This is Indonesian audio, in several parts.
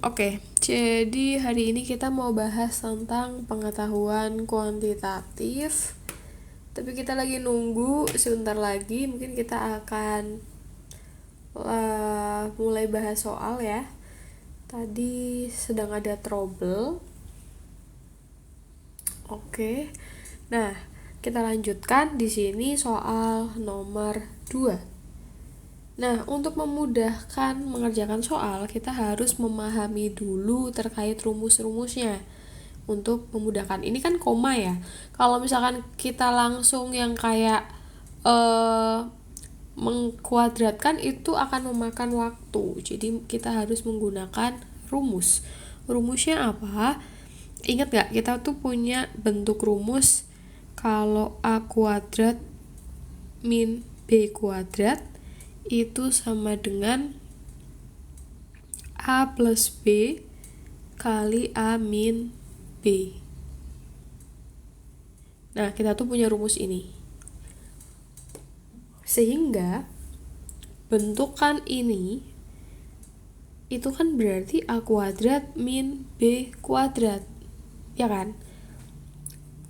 Oke. Jadi hari ini kita mau bahas tentang pengetahuan kuantitatif. Tapi kita lagi nunggu sebentar lagi, mungkin kita akan mulai bahas soal ya. Tadi sedang ada trouble. Oke. Nah, kita lanjutkan di sini soal nomor 2. Nah, untuk memudahkan mengerjakan soal, kita harus memahami dulu terkait rumus-rumusnya. Untuk memudahkan, ini kan koma ya. Kalau misalkan kita langsung yang kayak mengkuadratkan, itu akan memakan waktu. Jadi kita harus menggunakan rumus. Rumusnya apa? Ingat gak, kita tuh punya bentuk rumus kalau A kuadrat min B kuadrat itu sama dengan A plus B kali A min B. Nah, kita tuh punya rumus ini. Sehingga bentukan ini itu kan berarti A kuadrat min B kuadrat. Ya kan?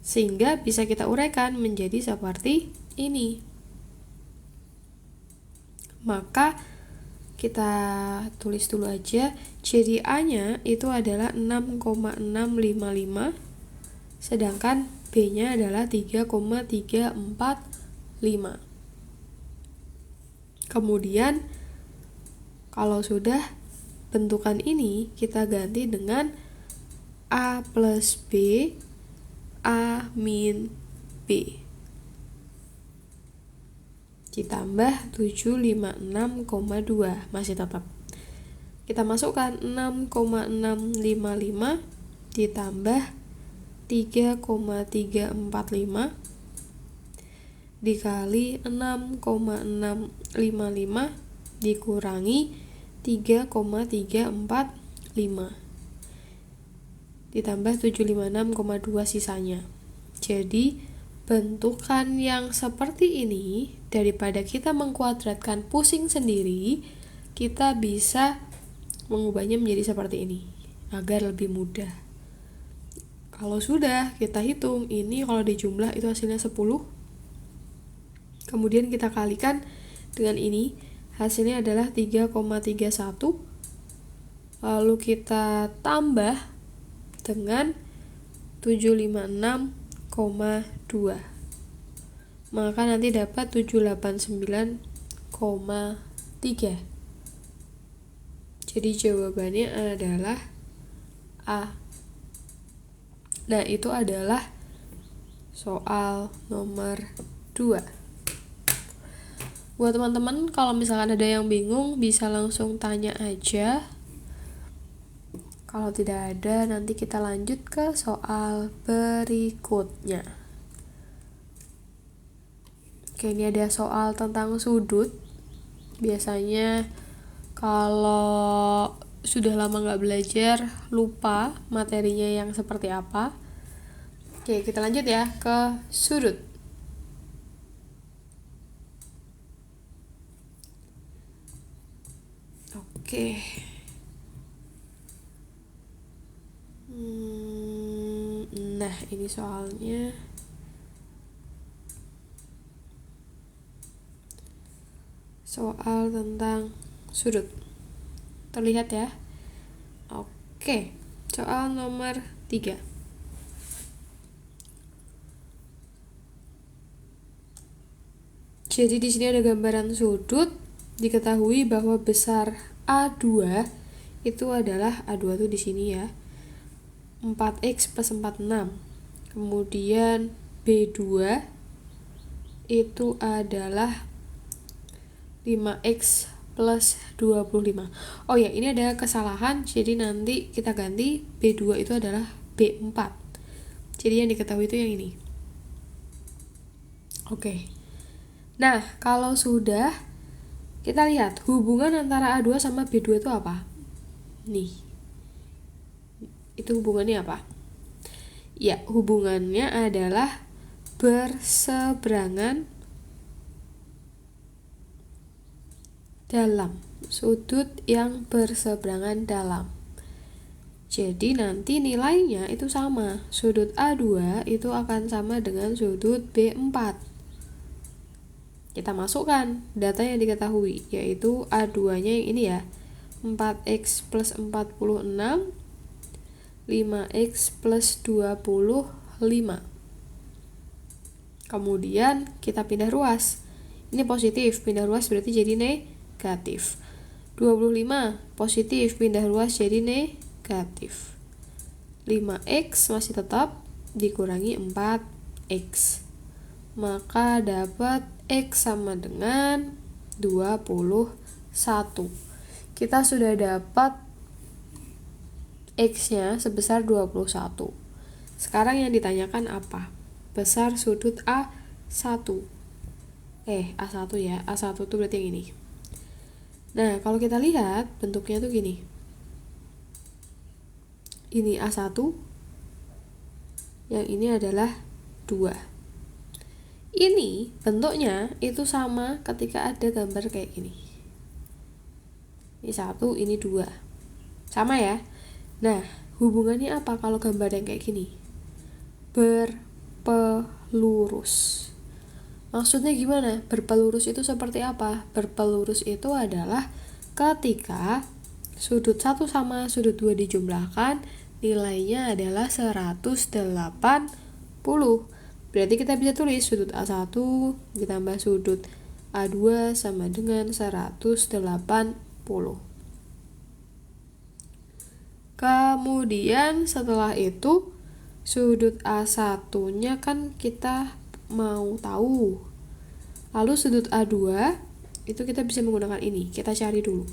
Sehingga bisa kita uraikan menjadi seperti ini. Maka kita tulis dulu aja. Jadi A-nya itu adalah 6,655, sedangkan B-nya adalah 3,345. Kemudian kalau sudah bentukan ini, kita ganti dengan A plus B, A min B. Ditambah 756,2. Masih tetap. Kita masukkan 6,655 ditambah 3,345 dikali 6,655 dikurangi 3,345 ditambah 756,2 sisanya. Jadi bentukan yang seperti ini, daripada kita mengkuadratkan pusing sendiri, kita bisa mengubahnya menjadi seperti ini agar lebih mudah. Kalau sudah kita hitung, ini kalau dijumlah itu hasilnya 10. Kemudian kita kalikan dengan ini, hasilnya adalah 3,31. Lalu kita tambah dengan 756,2. Maka nanti dapat 789,3. Jadi jawabannya adalah A. Nah, itu adalah soal nomor 2. Buat teman-teman, kalau misalkan ada yang bingung, bisa langsung tanya aja. Kalau tidak ada, nanti kita lanjut ke soal berikutnya. Oke, ini ada soal tentang sudut. Biasanya kalau sudah lama nggak belajar, lupa materinya yang seperti apa. Oke, kita lanjut ya ke sudut. Oke. Nah, ini soalnya. Soal tentang sudut. Terlihat ya? Oke. Soal nomor 3. Jadi di sini ada gambaran sudut. Diketahui bahwa besar A2 itu adalah A2 tuh di sini ya. 4x plus 46. Kemudian B2 itu adalah 5x plus 25. Oh ya, ini ada kesalahan. Jadi nanti kita ganti B2 itu adalah B4. Jadi yang diketahui itu yang ini. Oke. Nah, kalau sudah, kita lihat hubungan antara A2 sama B2 itu apa? Nih. Itu hubungannya apa? Ya, hubungannya adalah berseberangan dalam. Sudut yang berseberangan dalam. Jadi nanti nilainya itu sama. Sudut A2 itu akan sama dengan sudut B4. Kita masukkan data yang diketahui, yaitu A2-nya yang ini ya. 4x plus 46, 5x plus 25. Kemudian kita pindah ruas. Ini positif, pindah ruas berarti jadi negatif. 25 positif, pindah ruas jadi negatif. 5x masih tetap dikurangi 4x. Maka dapat x sama dengan 21. Kita sudah dapat x-nya sebesar 21. Sekarang yang ditanyakan apa? Besar sudut A1. A1 ya. A1 itu berarti yang ini. Nah, kalau kita lihat bentuknya tuh gini. Ini A1. Yang ini adalah 2. Ini bentuknya itu sama ketika ada gambar kayak gini. Ini 1, ini 2. Sama ya? Nah, hubungannya apa kalau gambar yang kayak gini? Berpelurus. Maksudnya gimana? Berpelurus itu seperti apa? Berpelurus itu adalah ketika sudut 1 sama sudut 2 dijumlahkan, nilainya adalah 180. Berarti kita bisa tulis sudut A1 ditambah sudut A2 sama dengan 180. Kemudian setelah itu sudut A1-nya kan kita mau tahu. Lalu sudut A2 itu kita bisa menggunakan ini. Kita cari dulu.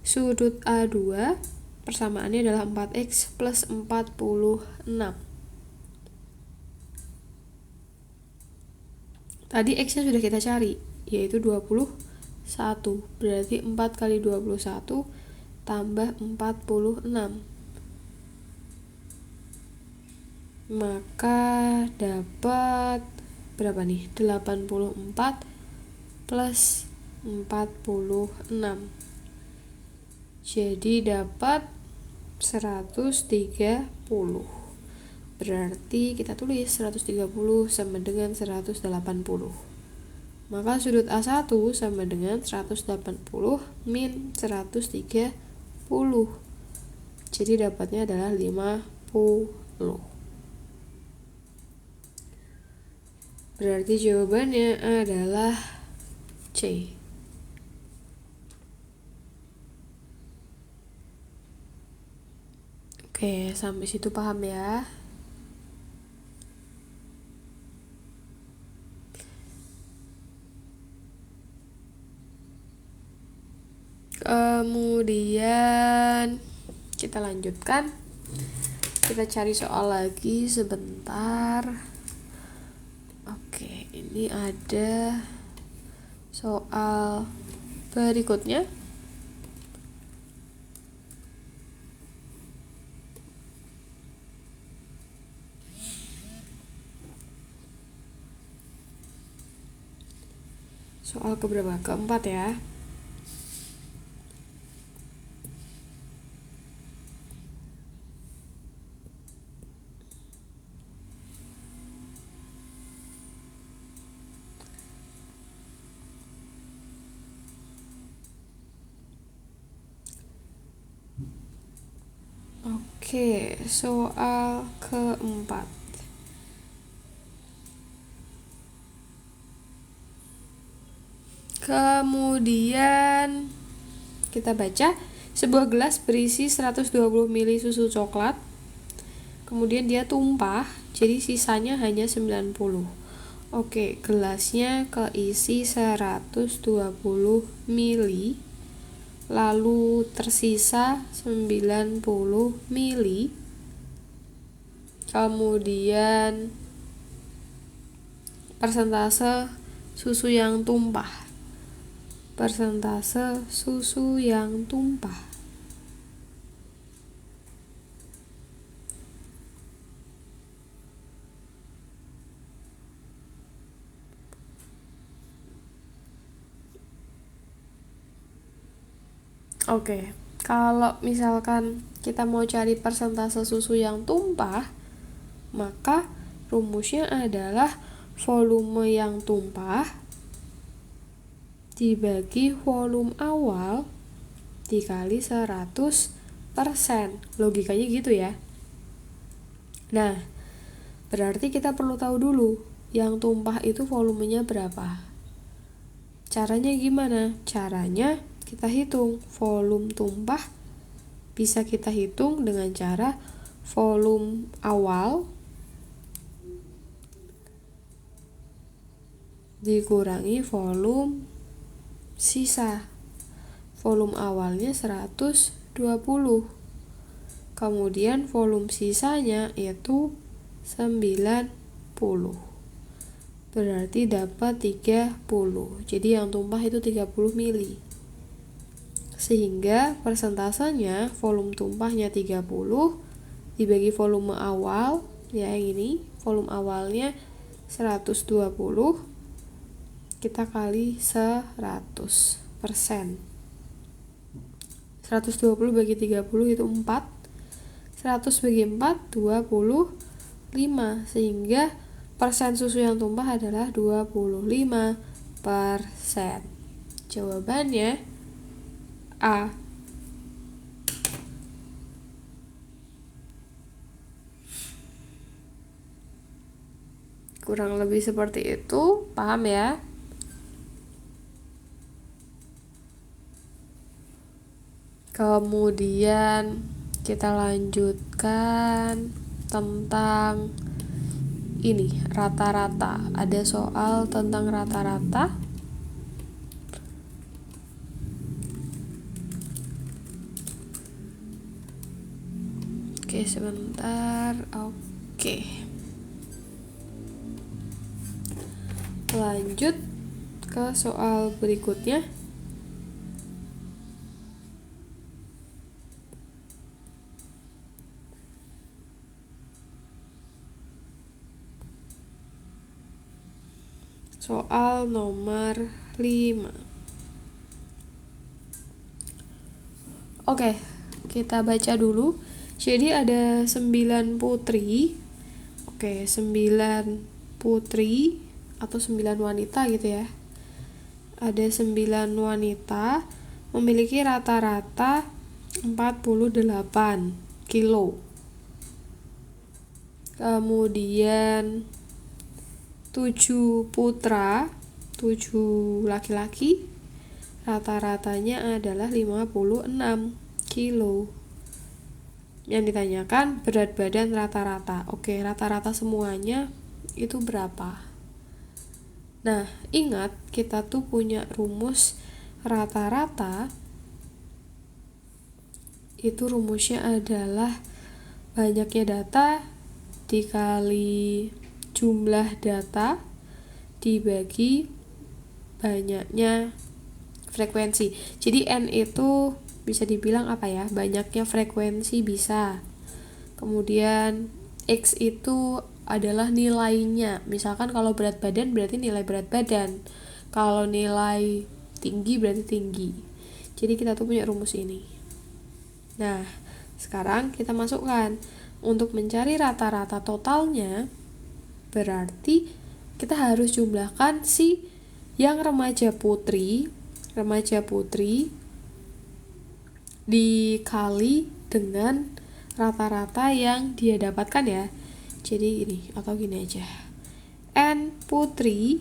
Sudut A2 persamaannya adalah 4x plus 46. Tadi x-nya sudah kita cari, yaitu 21. Berarti 4 kali 21 tambah 46. Maka dapat berapa nih? 84 plus 46. Jadi dapat 130. Berarti kita tulis 130 sama dengan 180. Maka sudut A1 sama dengan 180 min 130. Jadi dapatnya adalah 50. Berarti jawabannya adalah C. Oke, sampai situ paham ya? Kemudian kita lanjutkan. Kita cari soal lagi sebentar. Oke, ini ada soal berikutnya. Soal keberapa? Keempat ya. Oke, soal keempat. Kemudian kita baca, sebuah gelas berisi 120 ml susu coklat. Kemudian dia tumpah, jadi sisanya hanya 90. Oke, gelasnya keisi 120 ml. Lalu tersisa 90 ml. Kemudian persentase susu yang tumpah. Persentase susu yang tumpah. Oke. Kalau misalkan kita mau cari persentase susu yang tumpah, maka rumusnya adalah volume yang tumpah dibagi volume awal dikali 100%. Logikanya gitu ya. Nah, berarti kita perlu tahu dulu yang tumpah itu volumenya berapa. Caranya gimana? Caranya kita hitung volume tumpah, bisa kita hitung dengan cara volume awal dikurangi volume sisa. Volume awalnya 120, kemudian volume sisanya itu 90, berarti dapat 30. Jadi yang tumpah itu 30 mili. Sehingga persentasenya volume tumpahnya 30 dibagi volume awal, ya yang ini, volume awalnya 120, kita kali 100%. 120 bagi 30 itu 4. 100 bagi 4, 25. Sehingga persen susu yang tumpah adalah 25%. Jawabannya A. Kurang lebih seperti itu, paham ya? Kemudian kita lanjutkan tentang ini, rata-rata. Ada soal tentang rata-rata. Oke, sebentar. Oke. Lanjut ke soal berikutnya. Soal nomor 5. Oke, kita baca dulu. Jadi ada 9 putri. Oke, 9 putri atau 9 wanita gitu ya. Ada 9 wanita memiliki rata-rata 48 kilo. Kemudian 7 putra, 7 laki-laki, rata-ratanya adalah 56 kilo. Yang ditanyakan berat badan rata-rata. Oke, rata-rata semuanya itu berapa? Nah, ingat kita tuh punya rumus rata-rata. Itu rumusnya adalah banyaknya data dikali jumlah data dibagi banyaknya frekuensi. Jadi N itu bisa dibilang apa ya? Banyaknya frekuensi bisa. Kemudian X itu adalah nilainya. Misalkan kalau berat badan berarti nilai berat badan. Kalau nilai tinggi berarti tinggi. Jadi kita tuh punya rumus ini. Nah, sekarang kita masukkan. Untuk mencari rata-rata totalnya, berarti kita harus jumlahkan si yang remaja putri dikali dengan rata-rata yang dia dapatkan ya. Jadi ini atau gini aja. N putri,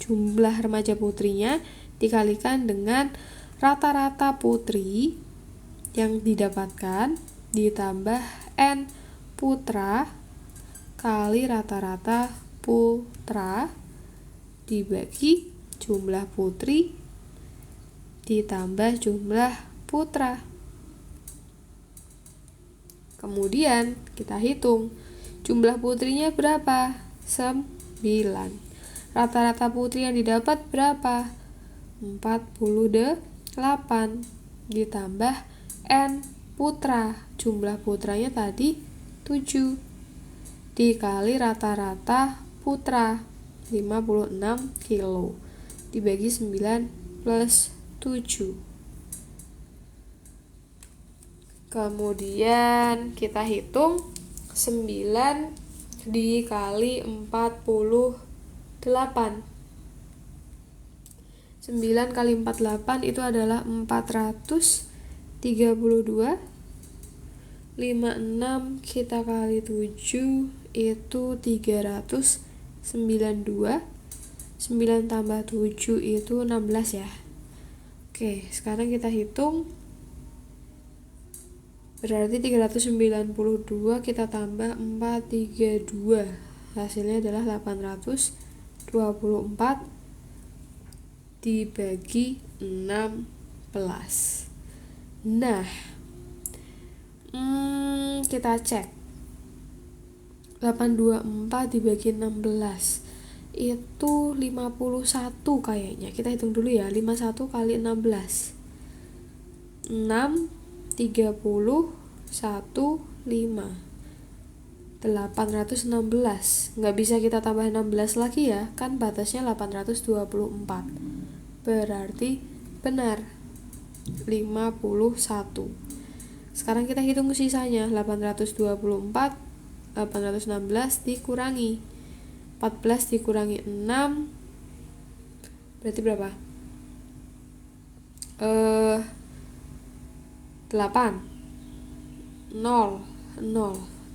jumlah remaja putrinya dikalikan dengan rata-rata putri yang didapatkan ditambah N putra kali rata-rata putra dibagi jumlah putri ditambah jumlah putra. Kemudian kita hitung jumlah putrinya berapa? 9. Rata-rata putri yang didapat berapa? 48 ditambah N putra. Jumlah putranya tadi 7 dikali rata-rata putra 56 kilo dibagi 9 plus 7. Kemudian kita hitung 9 dikali 48. 9 kali 48 itu adalah 432. 56 kita kali 7 itu 392. 9 tambah 7 itu 16 ya. Oke, sekarang kita hitung. Berarti 392 kita tambah 432. Hasilnya adalah 824 dibagi 16. Nah, kita cek. 824 dibagi 16 itu 51 kayaknya. Kita hitung dulu ya. 51 kali 16. 6 30 1 5 816. Nggak bisa kita tambah 16 lagi ya, kan batasnya 824. Berarti benar 51. Sekarang kita hitung sisanya. 824 816 dikurangi 14 dikurangi 6 berarti berapa? 8 0 0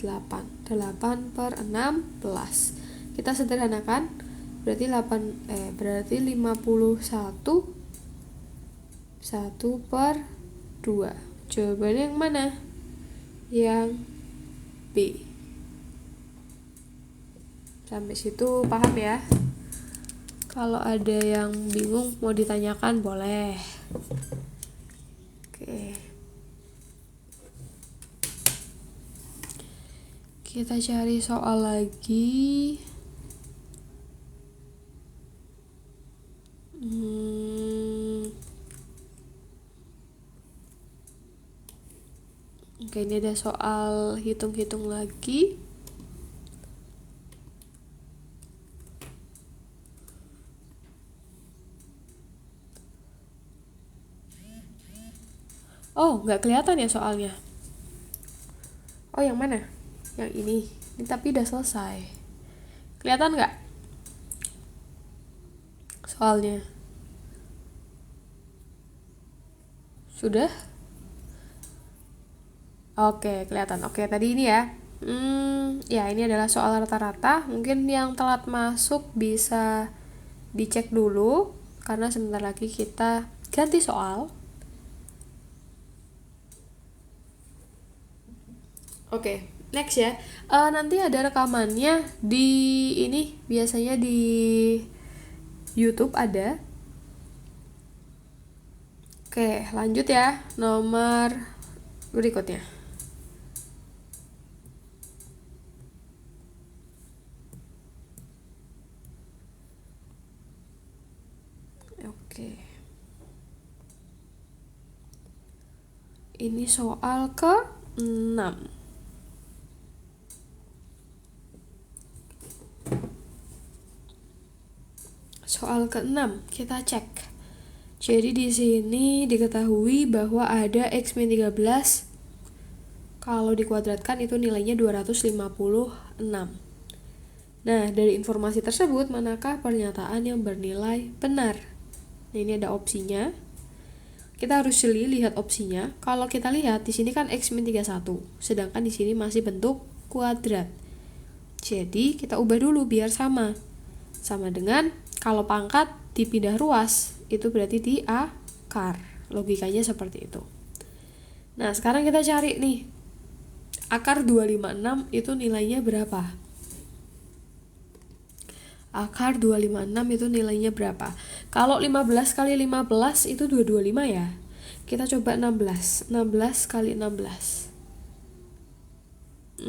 8 per 16. Kita sederhanakan, berarti 51 1 per 2. Jawabannya yang mana? Yang B. Sampai situ paham ya? Kalau ada yang bingung mau ditanyakan boleh. Oke. Kita cari soal lagi. Oke, ini ada soal hitung-hitung lagi. Oh, nggak kelihatan ya soalnya. Oh, yang mana? Yang ini tapi udah selesai. Kelihatan nggak soalnya? Sudah? Oke, kelihatan. Oke, tadi ini ya. Ya ini adalah soal rata-rata. Mungkin yang telat masuk bisa dicek dulu, karena sebentar lagi kita ganti soal. Oke, next ya. Nanti ada rekamannya di ini, biasanya di YouTube ada. Oke, lanjut ya. Nomor berikutnya. Oke. Ini soal ke-6. Soal ke-6 kita cek. Jadi di sini diketahui bahwa ada X-13. Kalau dikuadratkan itu nilainya 256. Nah, dari informasi tersebut manakah pernyataan yang bernilai benar? Nah, ini ada opsinya. Kita harus jeli lihat opsinya. Kalau kita lihat di sini kan X-31, sedangkan di sini masih bentuk kuadrat. Jadi kita ubah dulu biar sama. Sama dengan kalau pangkat dipindah ruas, itu berarti diakar. Logikanya seperti itu. Nah, sekarang kita cari nih. Akar 256 itu nilainya berapa? Akar 256 itu nilainya berapa? Kalau 15 kali 15 itu 225 ya. Kita coba 16. 16 kali 16.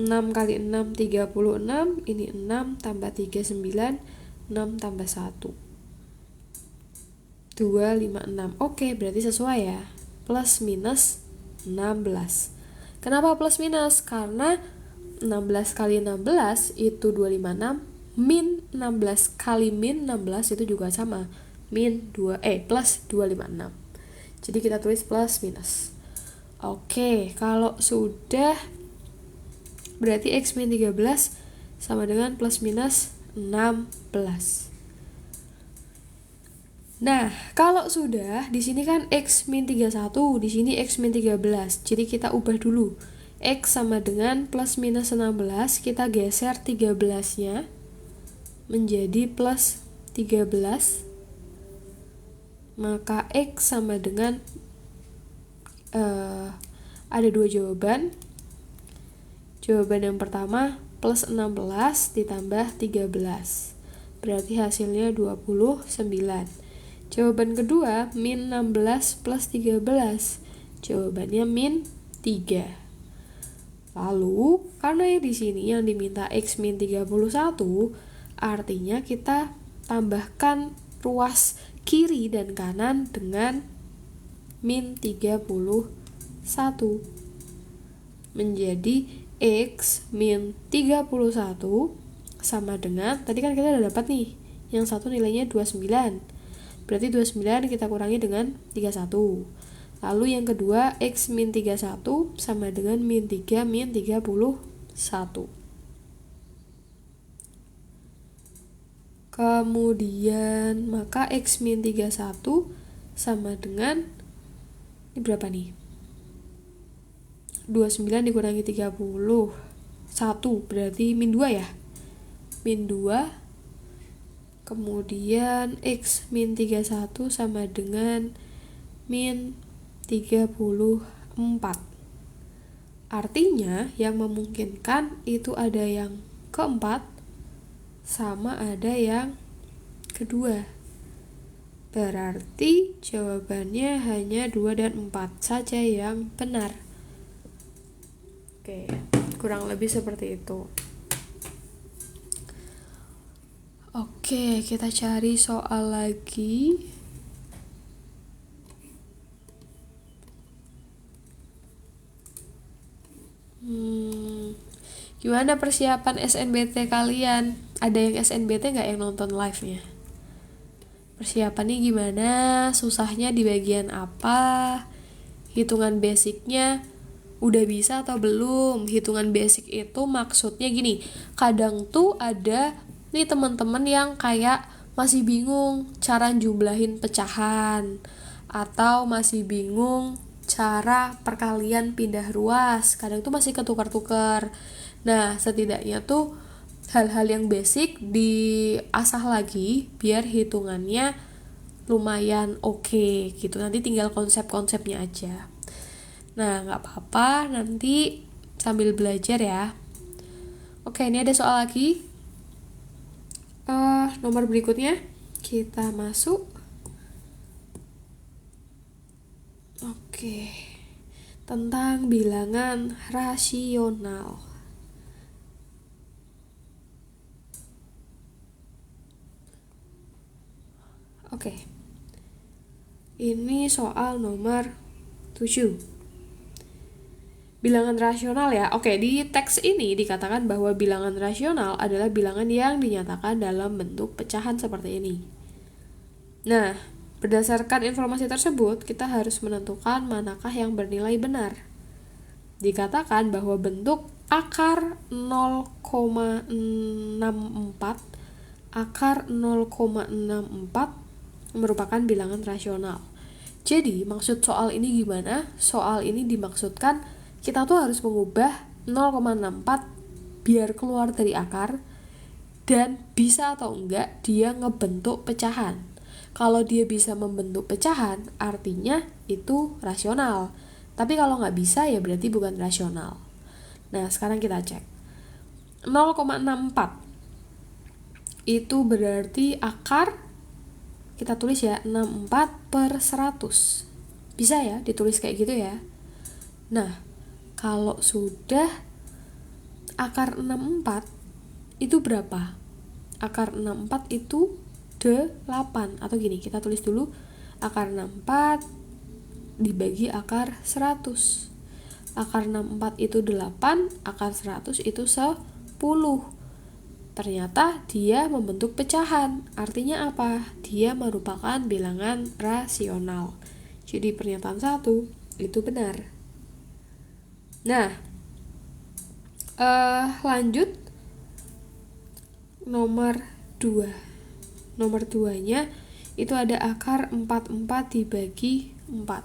6 kali 6 36. Ini 6 tambah 3 9. 6 tambah 1 256. Oke, berarti sesuai ya. Plus minus 16. Kenapa plus minus? Karena 16 kali 16 itu 256. Min 16 kali min 16 itu juga sama. Plus 256. Jadi kita tulis plus minus. Oke, kalau sudah berarti X min 13 sama dengan plus minus 16. Nah, kalau sudah di sini kan X min 31, di sini X min 13. Jadi kita ubah dulu. X sama dengan plus minus 16, kita geser 13-nya menjadi plus 13. Maka X sama dengan ada dua jawaban. Jawaban yang pertama plus 16 ditambah 13. Berarti hasilnya 29. Jawaban kedua min 16 plus 13. Jawabannya min 3. Lalu karena di sini yang diminta X min 31, artinya kita tambahkan ruas kiri dan kanan dengan min 31 menjadi X min 31 sama dengan, tadi kan kita udah dapat nih, yang satu nilainya 29, berarti 29 kita kurangi dengan 31. Lalu yang kedua X min 31 sama dengan min 3 min 31. Kemudian maka X min 31 sama dengan, ini berapa nih? 29 dikurangi 31, berarti min 2 ya? Min 2. Kemudian X min 31 sama dengan min 34. Artinya yang memungkinkan itu ada yang keempat sama ada yang kedua. Berarti jawabannya hanya 2 dan 4 saja yang benar. Oke, kurang lebih seperti itu. Oke, kita cari soal lagi. Gimana persiapan SNBT kalian? Ada yang SNBT nggak yang nonton live-nya? Persiapannya gimana? Susahnya di bagian apa? Hitungan basicnya udah bisa atau belum? Hitungan basic itu maksudnya gini, kadang tuh ada nih teman-teman yang kayak masih bingung cara jumlahin pecahan, atau masih bingung cara perkalian pindah ruas, kadang tuh masih ketukar-tukar. Nah, setidaknya tuh hal-hal yang basic diasah lagi biar hitungannya lumayan oke gitu. Nanti tinggal konsep-konsepnya aja. Nah, gak apa-apa, nanti sambil belajar ya. Oke, ini ada soal lagi. Nomor berikutnya kita masuk. Oke, tentang bilangan rasional. Oke, ini soal nomor 7. Bilangan rasional ya. Oke, di teks ini dikatakan bahwa bilangan rasional adalah bilangan yang dinyatakan dalam bentuk pecahan seperti ini. Nah, berdasarkan informasi tersebut, kita harus menentukan manakah yang bernilai benar. Dikatakan bahwa bentuk akar 0,64 merupakan bilangan rasional. Jadi, maksud soal ini gimana? Soal ini dimaksudkan kita tuh harus mengubah 0,64 biar keluar dari akar, dan bisa atau enggak dia ngebentuk pecahan. Kalau dia bisa membentuk pecahan, artinya itu rasional. Tapi kalau nggak bisa, ya berarti bukan rasional. Nah, sekarang kita cek. 0,64 itu berarti akar, kita tulis ya, 64/100. Bisa ya ditulis kayak gitu ya. Nah, kalau sudah akar 64 itu berapa? Akar 64 itu 8. Atau gini, kita tulis dulu akar 64 dibagi akar 100. Akar 64 itu 8, akar 100 itu 10. Ternyata dia membentuk pecahan. Artinya apa? Dia merupakan bilangan rasional. Jadi pernyataan 1 itu benar. Nah, lanjut nomor 2. Nomor 2-nya itu ada akar 44 dibagi 4.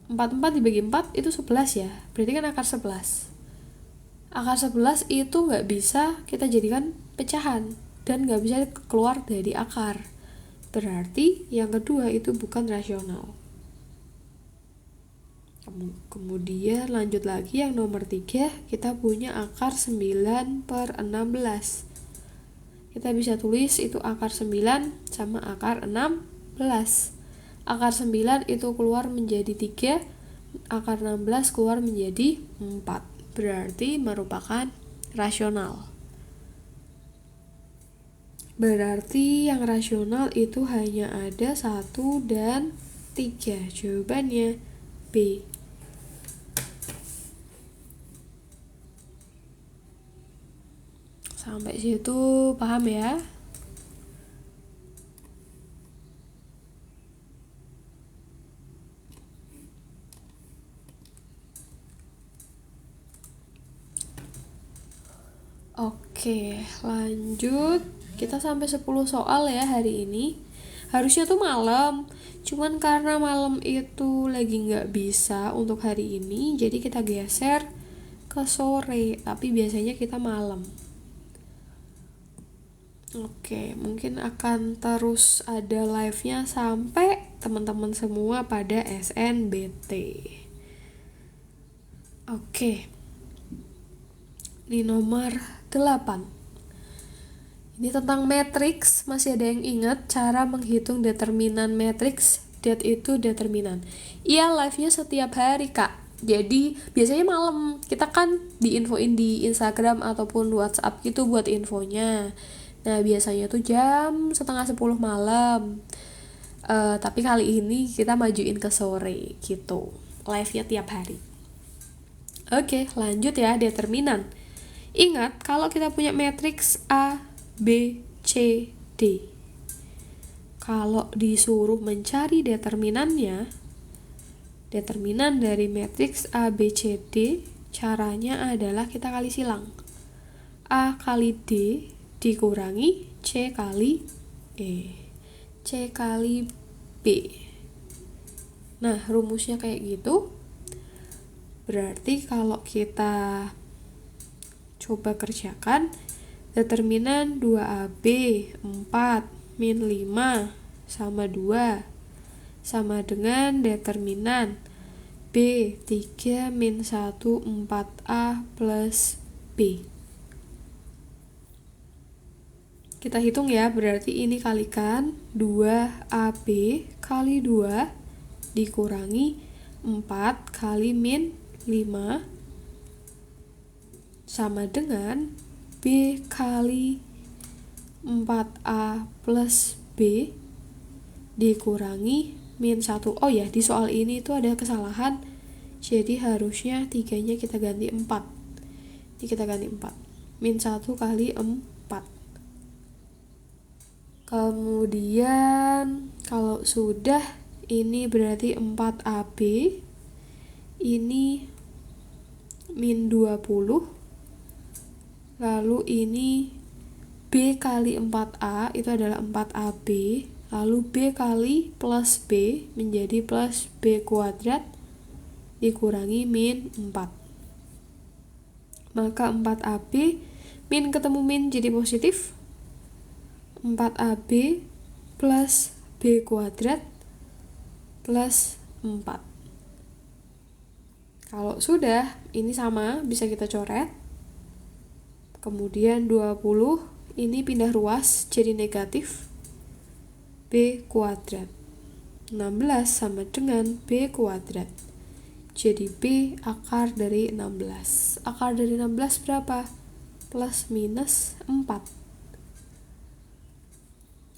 44 dibagi 4 itu 11 ya, berarti kan akar 11. Akar 11 itu nggak bisa kita jadikan pecahan dan nggak bisa keluar dari akar. Berarti yang kedua itu bukan rasional. Kemudian lanjut lagi yang nomor 3, kita punya akar 9/16. Kita bisa tulis itu akar 9 sama akar 16. Akar 9 itu keluar menjadi 3, akar 16 keluar menjadi 4. Berarti merupakan rasional. Berarti yang rasional itu hanya ada 1 dan 3. Jawabannya B. Sampai situ paham ya? Oke, lanjut. Kita sampai 10 soal ya hari ini. Harusnya tuh malam, cuman karena malam itu lagi nggak bisa untuk hari ini, jadi kita geser ke sore, tapi biasanya kita malam. Oke, mungkin akan terus ada live-nya sampai teman-teman semua pada SNBT. Oke. Ini nomor 8. Ini tentang matriks, masih ada yang ingat cara menghitung determinan matriks? Det itu determinan. Iya, live-nya setiap hari, Kak. Jadi, biasanya malam. Kita kan diinfoin di Instagram ataupun WhatsApp gitu buat infonya. Nah, biasanya tuh jam 9:30 malam. Tapi kali ini kita majuin ke sore gitu. Live-nya tiap hari. Oke, lanjut ya, determinan. Ingat, kalau kita punya matriks A, B, C, D. Kalau disuruh mencari determinannya, determinan dari matriks A, B, C, D, caranya adalah kita kali silang. A kali D dikurangi C kali E. C kali B. Nah, rumusnya kayak gitu. Berarti kalau kita coba kerjakan, determinan 2AB 4 min 5 sama 2 sama dengan determinan B 3 min 1 4A plus B. Kita hitung ya, berarti ini kalikan 2AB kali 2 dikurangi 4 kali min 5 sama dengan B kali 4A plus B dikurangi min 1. Oh ya, di soal ini tuh ada kesalahan. Jadi harusnya 3-nya kita ganti 4. Ini kita ganti 4. Min 1 kali 4. Kemudian kalau sudah, ini berarti 4AB. Ini min 20. Lalu ini B kali 4A itu adalah 4AB. Lalu B kali plus B menjadi plus B kuadrat dikurangi min 4. Maka 4AB min ketemu min jadi positif. 4AB plus B kuadrat plus 4. Kalau sudah, ini sama, bisa kita coret. Kemudian 20 ini pindah ruas jadi negatif B kuadrat. 16 sama dengan B kuadrat. Jadi B akar dari 16. Akar dari 16 berapa? Plus minus 4.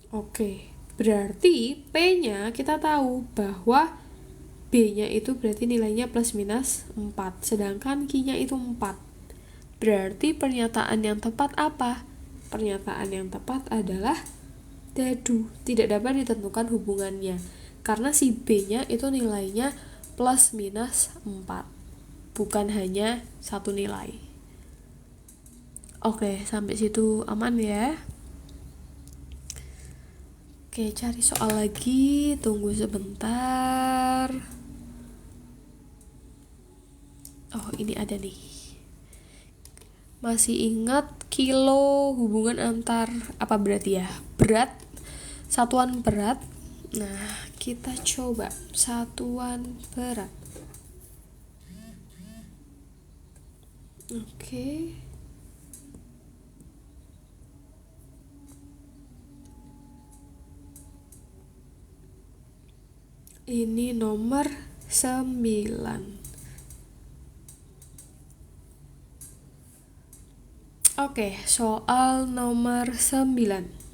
Oke, berarti P-nya kita tahu bahwa B-nya itu berarti nilainya plus minus 4. Sedangkan Q-nya itu 4. Berarti pernyataan yang tepat apa? Pernyataan yang tepat adalah dadu, tidak dapat ditentukan hubungannya. Karena si B-nya itu nilainya plus minus 4, bukan hanya satu nilai. Oke, sampai situ aman ya. Oke, cari soal lagi, tunggu sebentar. Oh, ini ada nih. Masih ingat kilo hubungan antar apa berarti ya? Berat, satuan berat. Nah, kita coba satuan berat. Oke. Ini nomor 9. Oke, soal nomor 9.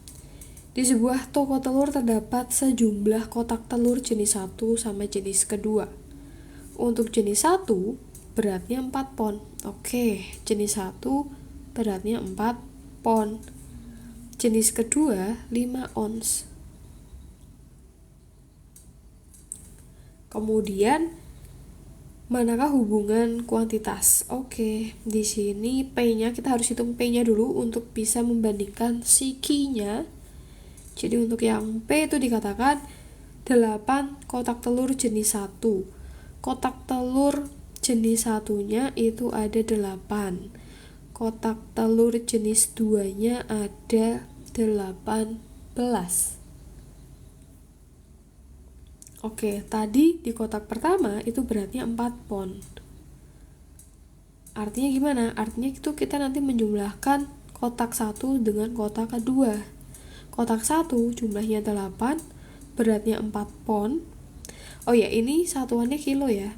Di sebuah toko telur terdapat sejumlah kotak telur jenis 1 sampai jenis kedua. Untuk jenis 1, beratnya 4 pon. Oke, jenis 1 beratnya 4 pon. Jenis kedua 5 ons. Kemudian manakah hubungan kuantitas? Oke, di sini P-nya kita harus hitung P-nya dulu untuk bisa membandingkan si Q-nya. Jadi untuk yang P itu dikatakan 8 kotak telur jenis 1. Kotak telur jenis 1-nya itu ada 8. Kotak telur jenis 2-nya ada 18. Oke, tadi di kotak pertama itu beratnya 4 pon. Artinya gimana? Artinya itu kita nanti menjumlahkan kotak 1 dengan kotak kedua. Kotak 1 jumlahnya 8, beratnya 4 pon. Oh ya, ini satuannya kilo ya.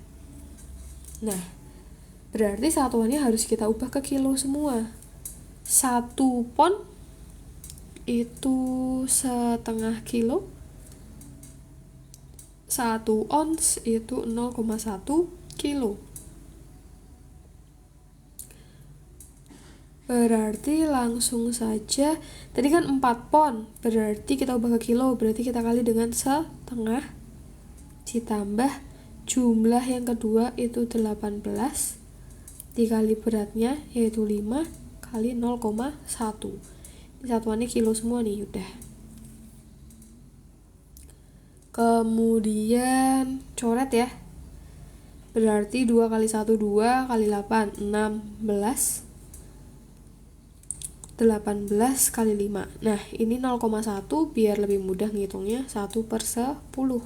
Nah, berarti satuannya harus kita ubah ke kilo semua. 1 pon itu setengah kilo. 1 ons itu 0,1 kilo. Berarti langsung saja, tadi kan 4 pon, berarti kita ubah ke kilo, berarti kita kali dengan setengah, ditambah jumlah yang kedua itu 18, dikali beratnya yaitu 5, kali 0,1. Ini satuannya kilo semua nih, udah. Kemudian coret ya. Berarti 2 kali 1 2 kali 8 16. 18 kali 5. Nah, ini 0,1 biar lebih mudah ngitungnya, 1/10.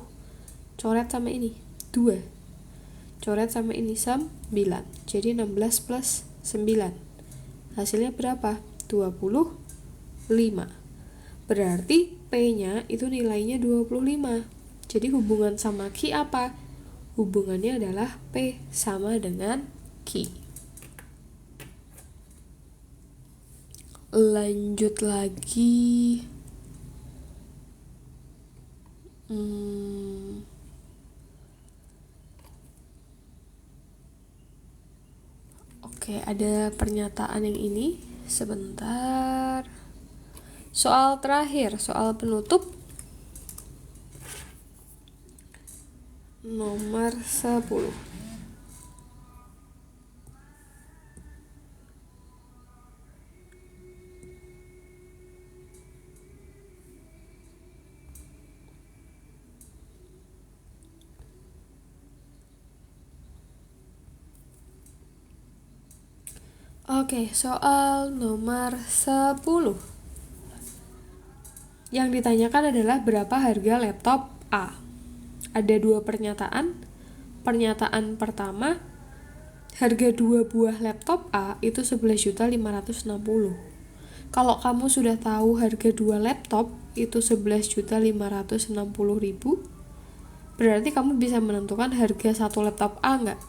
Coret sama ini 2. Coret sama ini 9. Jadi 16 plus 9. Hasilnya berapa? 25. Berarti P-nya itu nilainya 25. Jadi hubungan sama Q apa? Hubungannya adalah P sama dengan Q. Lanjut lagi. Oke, ada pernyataan yang ini. Sebentar. Soal terakhir, soal penutup. Nomor 10. Oke, soal nomor 10. Yang ditanyakan adalah berapa harga laptop A. Ada 2 pernyataan. Pernyataan pertama, harga 2 buah laptop A itu 11.560. Kalau kamu sudah tahu harga 2 laptop itu 11.560.000, berarti kamu bisa menentukan harga 1 laptop A nggak?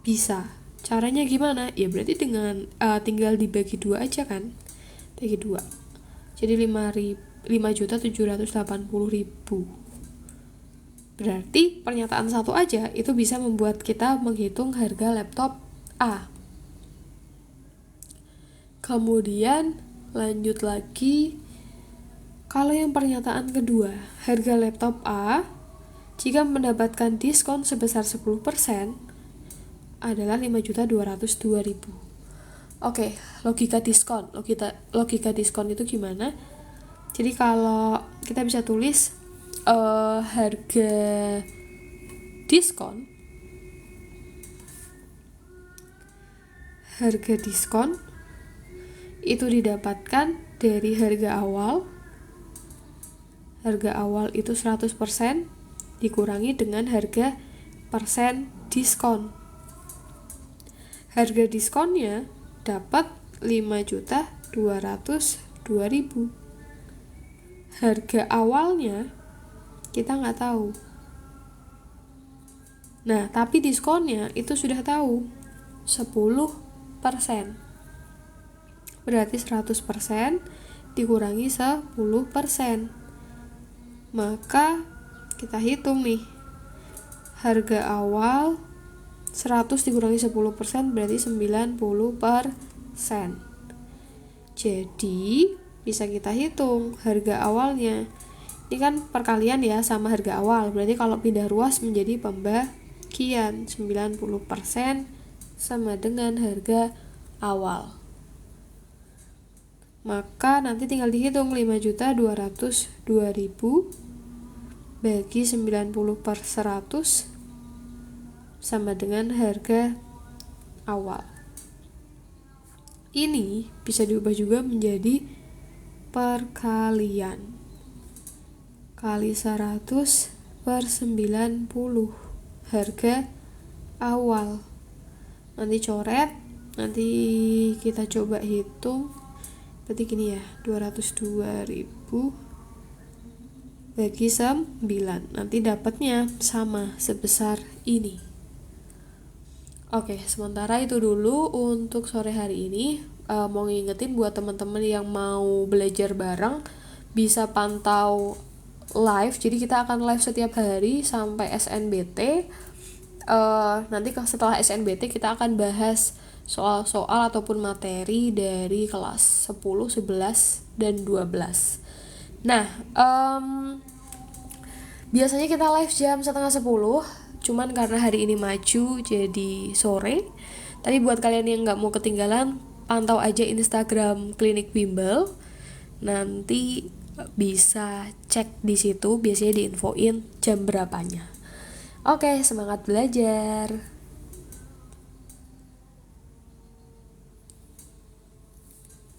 Bisa. Caranya gimana? Ya berarti dengan tinggal dibagi 2 aja kan? Bagi 2. Jadi 5.780.000. Berarti pernyataan 1 aja itu bisa membuat kita menghitung harga laptop A. Kemudian lanjut lagi. Kalau yang pernyataan kedua, harga laptop A, jika mendapatkan diskon sebesar 10% adalah 5.202.000. Oke, logika diskon. Logika diskon itu gimana? Jadi kalau kita bisa tulis harga diskon itu didapatkan dari harga awal. Harga awal itu 100% dikurangi dengan harga persen diskon. Harga diskonnya dapat 5.202.000. Harga awalnya kita nggak tahu. Nah, tapi diskonnya itu sudah tahu, 10%. Berarti 100% dikurangi 10%. Maka kita hitung nih, harga awal 100 dikurangi 10% berarti 90%. Jadi bisa kita hitung harga awalnya. Ini kan perkalian ya sama harga awal. Berarti kalau pindah ruas menjadi pembagian, 90% sama dengan harga awal. Maka nanti tinggal dihitung 5.202.000 bagi 90/100 sama dengan harga awal. Ini bisa diubah juga menjadi perkalian. Kali 100/90 harga awal. Nanti coret, nanti kita coba hitung. Berarti gini ya, 202.000 bagi 9. Nanti dapatnya sama sebesar ini. Oke, sementara itu dulu untuk sore hari ini. Mau ngingetin buat teman-teman yang mau belajar bareng, bisa pantau live. Jadi kita akan live setiap hari sampai SNBT. Nanti setelah SNBT kita akan bahas soal-soal ataupun materi dari kelas 10, 11, dan 12. Nah, biasanya kita live jam 9:30, cuman karena hari ini maju jadi sore. Tapi buat kalian yang gak mau ketinggalan, pantau aja Instagram Klinik Bimbel. Nanti bisa cek di situ, biasanya diinfoin jam berapanya. Oke, semangat belajar.